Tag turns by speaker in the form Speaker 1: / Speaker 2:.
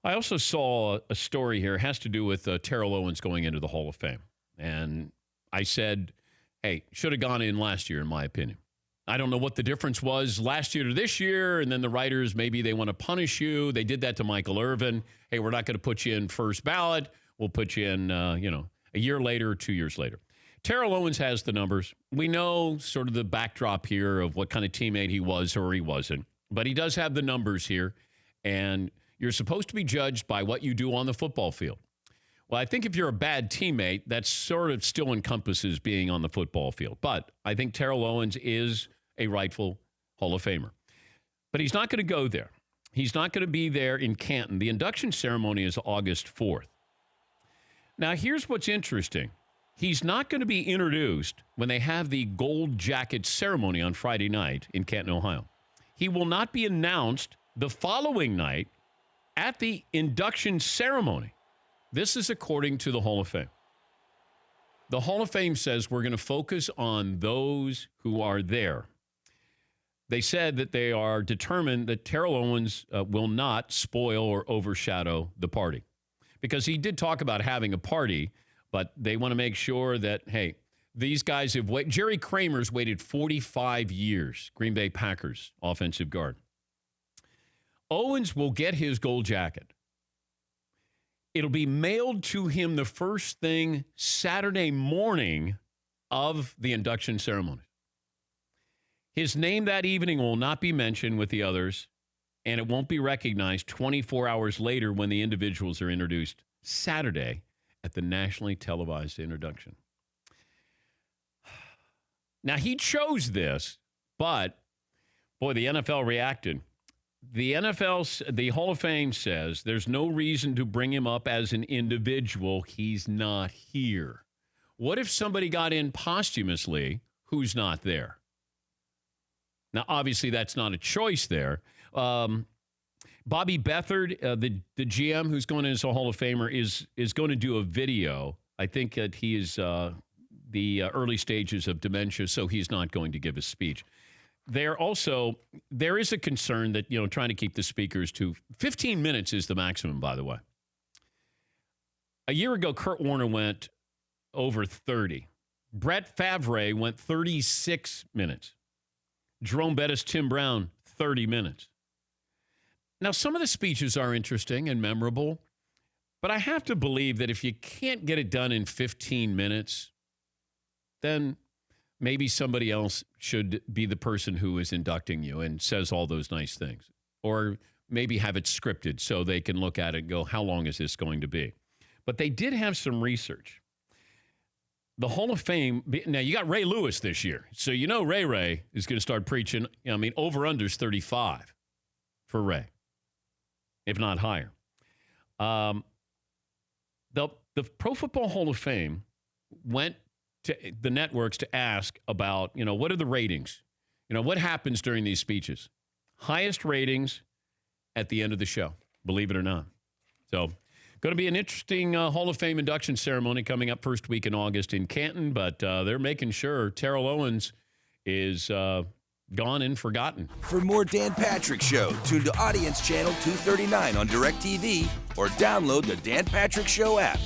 Speaker 1: I also saw a story here. It has to do with Terrell Owens going into the Hall of Fame. And I said, hey, should have gone in last year, in my opinion. I don't know what the difference was last year to this year. And then the writers, maybe they want to punish you. They did that to Michael Irvin. Hey, we're not going to put you in first ballot. We'll put you in, a year later or 2 years later. Terrell Owens has the numbers. We know sort of the backdrop here of what kind of teammate he was or he wasn't. But he does have the numbers here. And you're supposed to be judged by what you do on the football field. Well, I think if you're a bad teammate, that sort of still encompasses being on the football field. But I think Terrell Owens is a rightful Hall of Famer. But he's not going to go there. He's not going to be there in Canton. The induction ceremony is August 4th. Now, here's what's interesting. He's not going to be introduced when they have the gold jacket ceremony on Friday night in Canton, Ohio. He will not be announced the following night at the induction ceremony. This is according to the Hall of Fame. The Hall of Fame says we're going to focus on those who are there. They said that they are determined that Terrell Owens will not spoil or overshadow the party. Because he did talk about having a party, but they want to make sure that, hey, these guys have waited. Jerry Kramer's waited 45 years, Green Bay Packers offensive guard. Owens will get his gold jacket. It'll be mailed to him the first thing Saturday morning of the induction ceremony. His name that evening will not be mentioned with the others, and it won't be recognized 24 hours later when the individuals are introduced Saturday at the nationally televised introduction. Now, he chose this, but, boy, the NFL reacted. The Hall of Fame says there's no reason to bring him up as an individual. He's not here. What if somebody got in posthumously who's not there? Now, obviously, that's not a choice there. Bobby Beathard, the GM who's going in as a Hall of Famer, is going to do a video. I think that he is the early stages of dementia, so he's not going to give a speech. There is a concern that, trying to keep the speakers to 15 minutes is the maximum, by the way. A year ago, Kurt Warner went over 30. Brett Favre went 36 minutes. Jerome Bettis, Tim Brown, 30 minutes. Now, some of the speeches are interesting and memorable, but I have to believe that if you can't get it done in 15 minutes, then maybe somebody else should be the person who is inducting you and says all those nice things. Or maybe have it scripted so they can look at it and go, how long is this going to be? But they did have some research. The Hall of Fame, now you got Ray Lewis this year. So Ray is going to start preaching. Over-under's 35 for Ray, if not higher. The Pro Football Hall of Fame went to the networks to ask about, what are the ratings? What happens during these speeches? Highest ratings at the end of the show, believe it or not. So, going to be an interesting Hall of Fame induction ceremony coming up first week in August in Canton, but they're making sure Terrell Owens is gone and forgotten.
Speaker 2: For more Dan Patrick Show, tune to Audience Channel 239 on DirecTV or download the Dan Patrick Show app.